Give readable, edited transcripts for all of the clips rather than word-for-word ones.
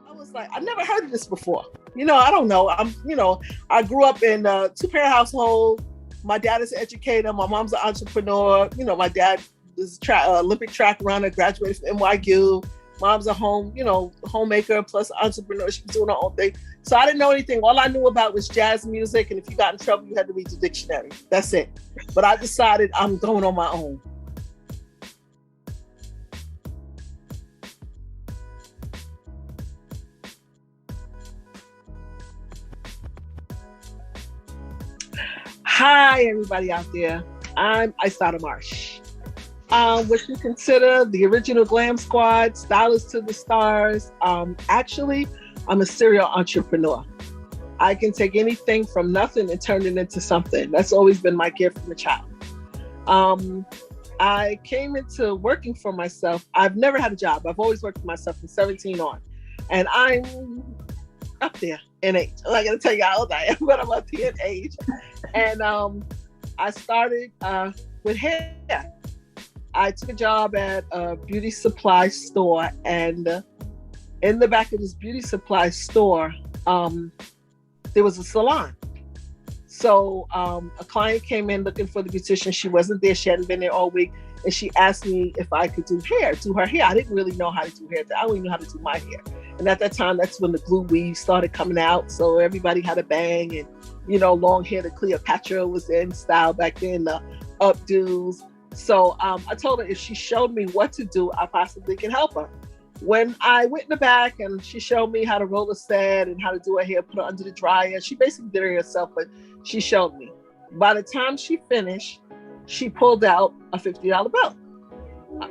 I was like, I never heard of this before. I don't know. I grew up in a two-parent household. My dad is an educator. My mom's an entrepreneur. My dad is Olympic track runner, graduated from NYU. Mom's a homemaker plus entrepreneur. She was doing her own thing. So I didn't know anything. All I knew about was jazz music. And if you got in trouble, you had to read the dictionary. That's it. But I decided I'm going on my own. Hi, everybody out there. I'm Iyesata Marsh. What you consider the original glam squad, stylist to the stars. Actually, I'm a serial entrepreneur. I can take anything from nothing and turn it into something. That's always been my gift from a child. I came into working for myself. I've never had a job. I've always worked for myself from 17 on. And I'm up there in age. I'm not going to tell you how old I am, but I'm up there in age. And I started with hair. I took a job at a beauty supply store, and in the back of this beauty supply store, there was a salon. So a client came in looking for the beautician. She wasn't there. She hadn't been there all week. And she asked me if I could do her hair. I didn't really know how to do hair. I don't even know how to do my hair. And at that time, that's when the glue weave started coming out. So everybody had a bang, and, long hair. The Cleopatra was in style back then, the updos. So I told her if she showed me what to do, I possibly can help her. When I went in the back and she showed me how to roll a set and how to do her hair, put her under the dryer, she basically did it herself, but she showed me. By the time she finished, she pulled out a $50 bill.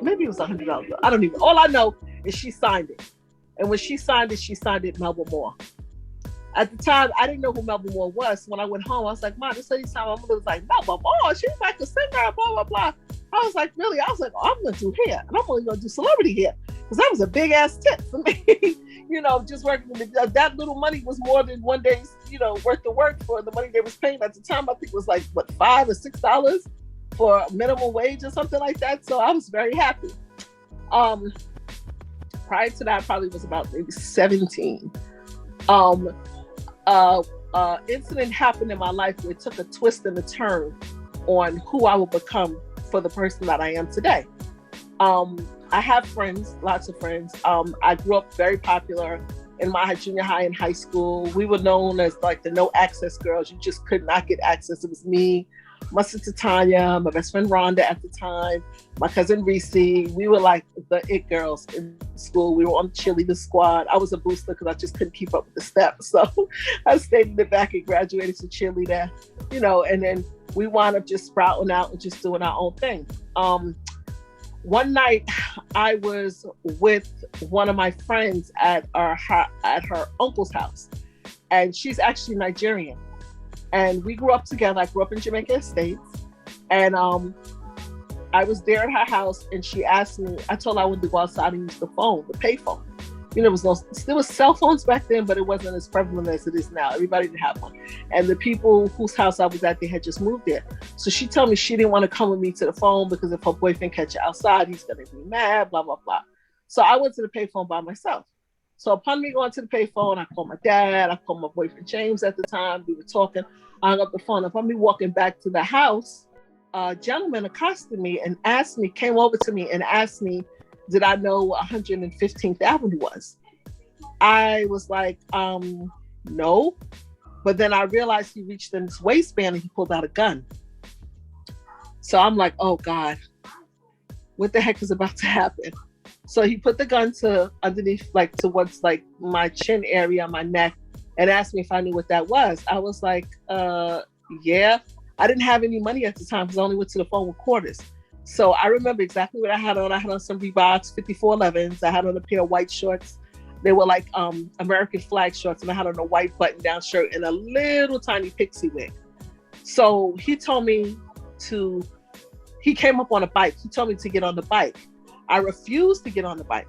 Maybe it was a $100 bill. I don't even. All I know is she signed it. And when she signed it Melba Moore. At the time, I didn't know who Melba Moore was. When I went home, I was like, Mom, this lady time my mother was like, Melba Moore, she's like a singer, blah, blah, blah. I was like, really? I was like, I'm going to do hair. And I'm only going to do celebrity hair. Because that was a big ass tip for me. Just working with that little money was more than one day's, worth of work for the money they was paying at the time. I think it was like, what, $5 or $6 for minimum wage or something like that. So I was very happy. Prior to that, I probably was about maybe 17. Incident happened in my life where it took a twist and a turn on who I would become for the person that I am today. I have friends, lots of friends. I grew up very popular in my junior high and high school. We were known as like the no access girls. You just could not get access. It was me, my sister Tanya, my best friend Rhonda at the time, my cousin Reese. We were like the it girls in school. We were on the cheerleader squad. I was a booster because I just couldn't keep up with the steps. So I stayed in the back and graduated to cheerleader, and then we wound up just sprouting out and just doing our own thing. One night I was with one of my friends at her uncle's house, and she's actually Nigerian. And we grew up together. I grew up in Jamaica Estates. And I was there at her house, and she asked me, I told her I wanted to go outside and use the phone, the pay phone. There was cell phones back then, but it wasn't as prevalent as it is now. Everybody didn't have one. And the people whose house I was at, they had just moved there. So she told me she didn't want to come with me to the phone because if her boyfriend catch her outside, he's going to be mad, blah, blah, blah. So I went to the pay phone by myself. So upon me going to the pay phone, I called my dad, I called my boyfriend James at the time. We were talking. I hung up the phone. Upon me walking back to the house, a gentleman accosted me and came over to me and asked me, did I know what 115th Avenue was? I was like, no. But then I realized he reached in his waistband and he pulled out a gun. So I'm like, oh God, what the heck is about to happen? So he put the gun to underneath, like towards like my chin area, my neck, and asked me if I knew what that was. I was like, yeah. I didn't have any money at the time because I only went to the phone with quarters. So I remember exactly what I had on. I had on some Reeboks 5411s. I had on a pair of white shorts. They were like American flag shorts, and I had on a white button-down shirt and a little tiny pixie wig. So he told me he came up on a bike. He told me to get on the bike. I refused to get on the bike.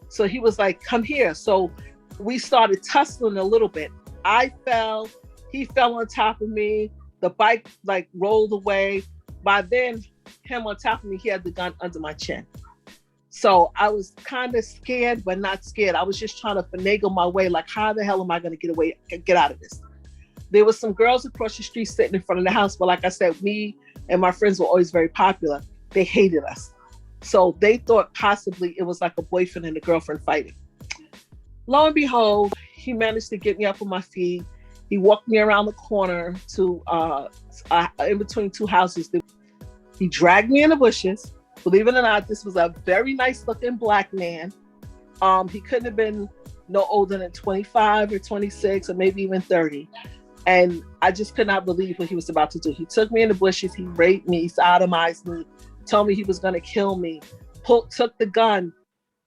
So he was like, come here. So we started tussling a little bit. I fell. He fell on top of me. The bike like rolled away. By then, him on top of me, he had the gun under my chin. So I was kind of scared, but not scared. I was just trying to finagle my way. Like, how the hell am I going to get out of this? There was some girls across the street sitting in front of the house. But like I said, me and my friends were always very popular. They hated us. So they thought possibly it was like a boyfriend and a girlfriend fighting. Lo and behold, he managed to get me up on my feet. He walked me around the corner to in between two houses. He dragged me in the bushes. Believe it or not, this was a very nice looking black man. He couldn't have been no older than 25 or 26 or maybe even 30. And I just could not believe what he was about to do. He took me in the bushes. He raped me, sodomized me, told me he was going to kill me, took the gun,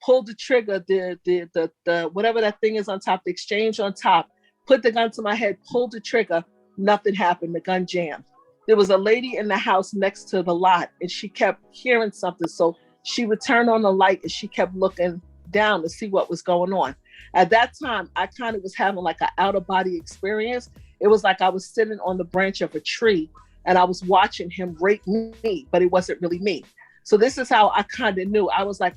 pulled the trigger, the whatever that thing is on top, the exchange on top, put the gun to my head, pulled the trigger. Nothing happened. The gun jammed. There was a lady in the house next to the lot, and she kept hearing something. So she would turn on the light, and she kept looking down to see what was going on. At that time, I kind of was having like an out-of-body experience. It was like I was sitting on the branch of a tree, and I was watching him rape me, but it wasn't really me. So this is how I kind of knew. I was like,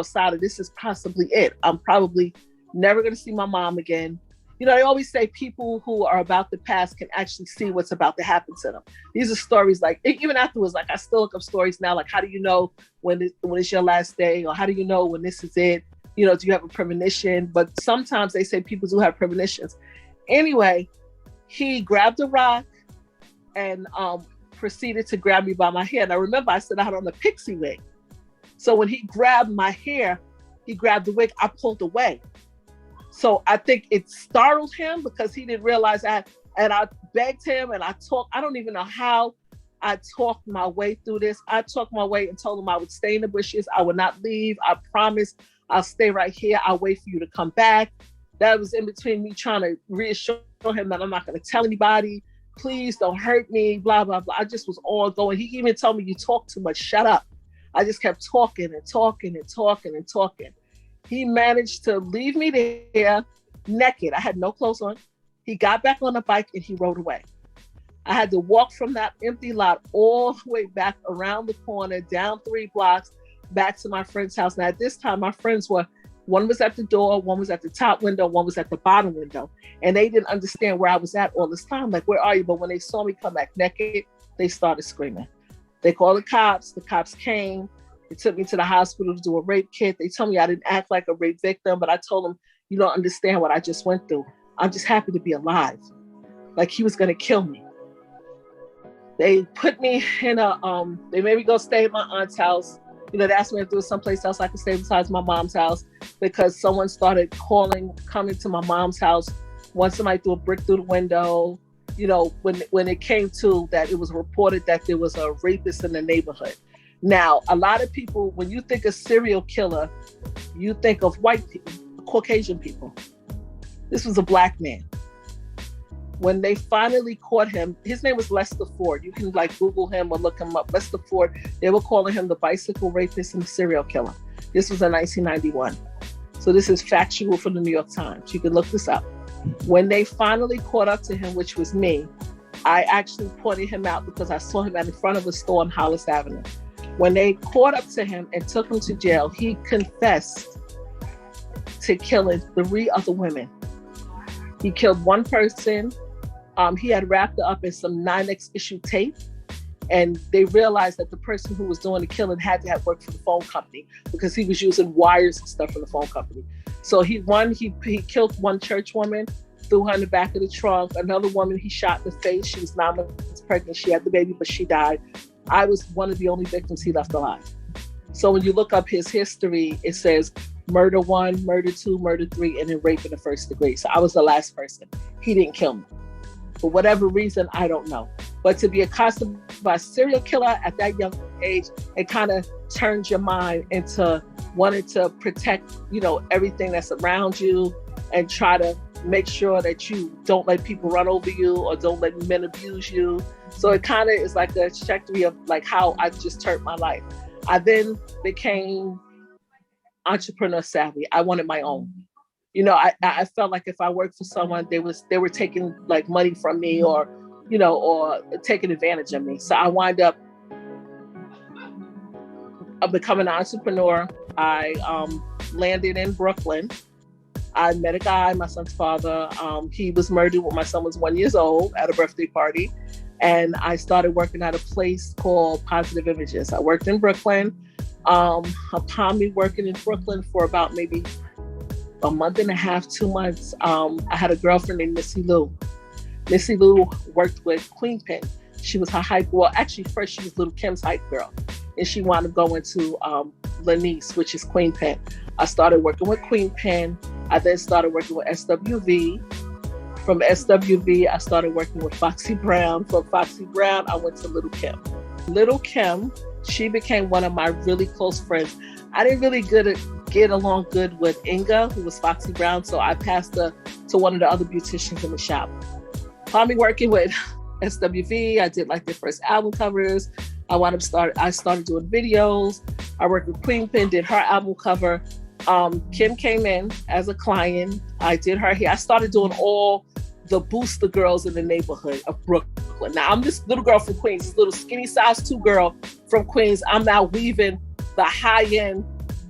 Sada, this is possibly it. I'm probably never going to see my mom again. They always say people who are about to pass can actually see what's about to happen to them. These are stories like, even afterwards, like I still look up stories now, like how do you know when it's your last day? Or how do you know when this is it? Do you have a premonition? But sometimes they say people do have premonitions. Anyway, he grabbed a rock and proceeded to grab me by my hair. And I remember I stood out on the pixie wig. So when he grabbed my hair, he grabbed the wig, I pulled away. So I think it startled him because he didn't realize that. And I begged him and I talked. I don't even know how I talked my way through this. I talked my way and told him I would stay in the bushes. I would not leave. I promise I'll stay right here. I'll wait for you to come back. That was in between me trying to reassure him that I'm not going to tell anybody. Please don't hurt me, blah, blah, blah. I just was all going. He even told me, you talk too much. Shut up. I just kept talking and talking and talking and talking. He managed to leave me there naked. I had no clothes on. He got back on the bike and he rode away. I had to walk from that empty lot all the way back around the corner, down 3 blocks, back to my friend's house. Now at this time, my friends one was at the door, one was at the top window, one was at the bottom window. And they didn't understand where I was at all this time. Like, where are you? But when they saw me come back naked, they started screaming. They called the cops. The cops came. They took me to the hospital to do a rape kit. They told me I didn't act like a rape victim, but I told them, you don't understand what I just went through. I'm just happy to be alive. Like, he was going to kill me. They put me in they made me go stay at my aunt's house. They asked me if there was someplace else I could stay besides my mom's house, because someone started coming to my mom's house. Once somebody threw a brick through the window, when it came to that, it was reported that there was a rapist in the neighborhood. Now, a lot of people, when you think of serial killer, you think of white people, Caucasian people. This was a black man. When they finally caught him, his name was Lester Ford. You can Google him or look him up. Lester Ford, they were calling him the bicycle rapist and the serial killer. This was in 1991. So this is factual from the New York Times. You can look this up. When they finally caught up to him, which was me, I actually pointed him out because I saw him in front of a store on Hollis Avenue. When they caught up to him and took him to jail, he confessed to killing 3 other women. He killed one person. He had wrapped her up in some 9X issue tape. And they realized that the person who was doing the killing had to have worked for the phone company because he was using wires and stuff from the phone company. So he killed one church woman, threw her in the back of the trunk. Another woman he shot in the face. She was 9 months pregnant. She had the baby, but she died. I was one of the only victims he left alive. So when you look up his history, it says murder 1, murder 2, murder 3, and then rape in the 1st degree. So I was the last person. He didn't kill me. For whatever reason, I don't know. But to be accosted by a serial killer at that young age, it kind of turns your mind into wanting to protect, everything that's around you and try to make sure that you don't let people run over you or don't let men abuse you. So it kind of is like a trajectory of how I just turned my life. I then became entrepreneur savvy. I wanted my own. I felt like if I worked for someone, they were taking money from me or or taking advantage of me. So I wind up becoming an entrepreneur. I landed in Brooklyn. I met a guy, my son's father. He was murdered when my son was 1 year old at a birthday party. And I started working at a place called Positive Images. I worked in Brooklyn. Upon me working in Brooklyn for about maybe a month and a half, 2 months, I had a girlfriend named Missy Lou. Missy Lou worked with Queen Pen. She was her hype. Well, actually, first she was Little Kim's hype girl. And she wound up going to Lanice, which is Queen Pen. I started working with Queen Pen. I then started working with SWV. From SWV, I started working with Foxy Brown. From Foxy Brown, I went to Little Kim. Little Kim, she became one of my really close friends. I didn't really get along good with Inga, who was Foxy Brown, so I passed her to one of the other beauticians in the shop. Upon me working with SWV, I did like their first album covers. I started doing videos. I worked with Queen Pen, did her album cover. Kim came in as a client. I did her hair. I started doing all the booster girls in the neighborhood of Brooklyn. Now I'm this little girl from Queens, this little skinny size 2 girl from Queens. I'm now weaving the high-end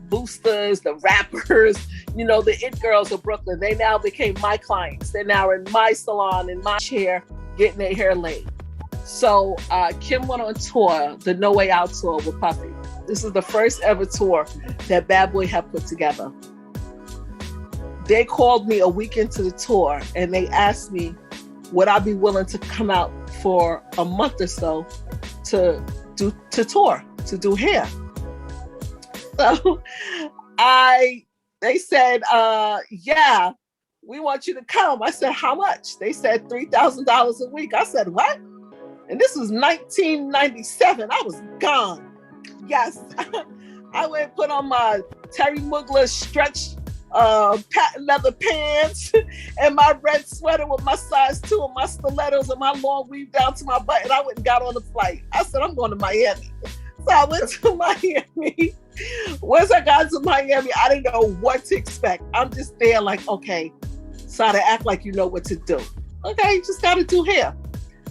boosters, the rappers, the it girls of Brooklyn. They now became my clients. They're now in my salon, in my chair, getting their hair laid. So Kim went on tour, the No Way Out tour with Puffy. This is the first ever tour that Bad Boy had put together. They called me a week into the tour and they asked me, would I be willing to come out for a month or so to tour, to do hair? So they said, yeah, we want you to come. I said, how much? They said $3,000 a week. I said, what? And this was 1997. I was gone. Yes. I went and put on my Terry Mugler stretch patent leather pants and my red sweater with my size 2 and my stilettos and my long weave down to my butt. And I went and got on the flight. I said, I'm going to Miami. So I went to Miami. Once I got to Miami, I didn't know what to expect. I'm just there like, okay, so to act like you know what to do. Okay, you just got to do hair.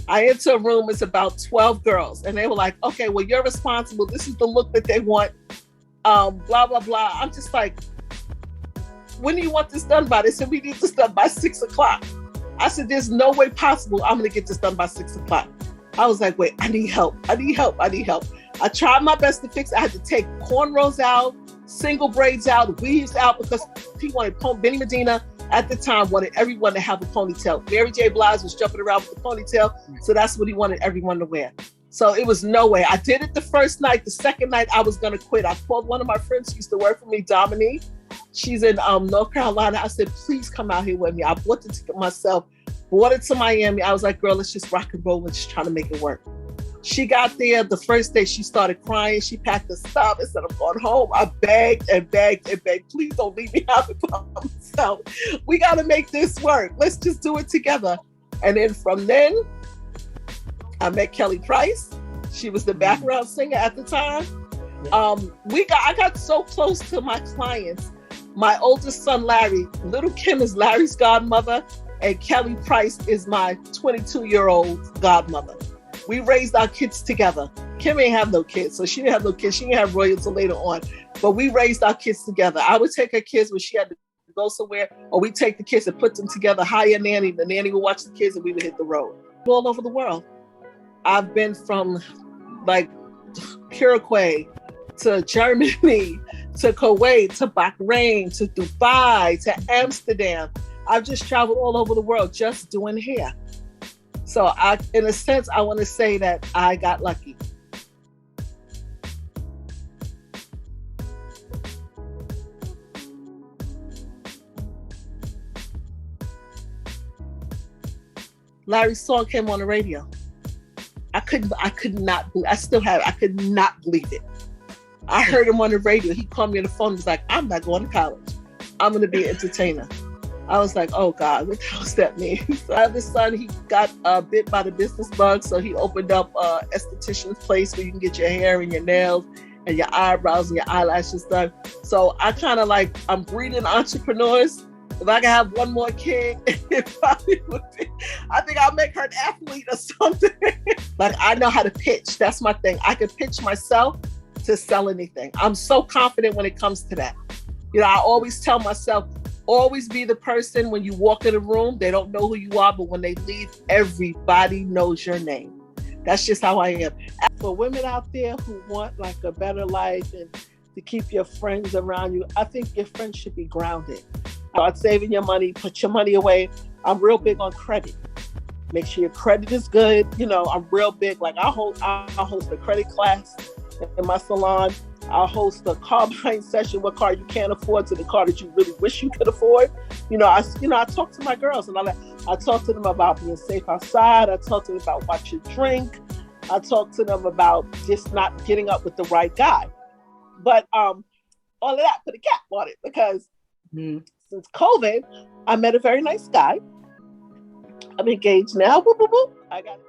I enter a room, it's about 12 girls. And they were like, okay, well, you're responsible. This is the look that they want. Blah, blah, blah. I'm just like, when do you want this done by? They said, we need this done by 6 o'clock. I said, there's no way possible I'm going to get this done by 6 o'clock. I was like, wait, I need help. I tried my best to fix it. I had to take cornrows out, single braids out, weaves out, because he wanted Benny Medina at the time wanted everyone to have a ponytail. Mary J. Blige was jumping around with the ponytail, so that's what he wanted everyone to wear. So it was no way. I did it the first night. The second night, I was going to quit. I called one of my friends who used to work for me, Dominique. She's in North Carolina. I said, please come out here with me. I bought the ticket myself, bought it to Miami. I was like, girl, let's just rock and roll and just try to make it work. She got there. The first day, she started crying. She packed her stuff and said, I'm going home. I begged and begged and begged. Please don't leave me out by myself. We got to make this work. Let's just do it together. And then from then, I met Kelly Price. She was the background singer at the time. I got so close to my clients. My oldest son, Larry, Little Kim is Larry's godmother, and Kelly Price is my 22-year-old godmother. We raised our kids together. Kim ain't have no kids, so she didn't have no kids. She didn't have Roy until later on. But we raised our kids together. I would take her kids when she had to go somewhere, or we take the kids and put them together, hire a nanny. The nanny would watch the kids and we would hit the road. All over the world. I've been from like Uruguay to Germany, to Kuwait, to Bahrain, to Dubai, to Amsterdam. I've just traveled all over the world just doing hair. So in a sense, I want to say that I got lucky. Larry's song came on the radio. I could not believe it. I heard him on the radio. He called me on the phone. He was like, I'm not going to college. I'm going to be an entertainer. I was like, oh God, what the hell does that mean? So I have this son, he got bit by the business bug. So he opened up an esthetician's place where you can get your hair and your nails and your eyebrows and your eyelashes done. So I kind of like, I'm breeding entrepreneurs. If I could have one more kid, it probably would be, I think I'll make her an athlete or something. Like, I know how to pitch. That's my thing. I can pitch myself to sell anything. I'm so confident when it comes to that. You know, I always tell myself, always be the person when you walk in a room, they don't know who you are, but when they leave, everybody knows your name. That's just how I am. For women out there who want like a better life and to keep your friends around you, I think your friends should be grounded. Start saving your money, put your money away. I'm real big on credit. Make sure your credit is good. You know, I'm real big. Like I'll host a credit class in my salon. I'll host a car buying session. What car you can't afford to the car that you really wish you could afford. I talk to my girls and I talk to them about being safe outside. I talk to them about what you drink. I talk to them about just not getting up with the right guy. But all of that, put a cap on it because since COVID, I met a very nice guy. I'm engaged now. Whoop, whoop, whoop. I got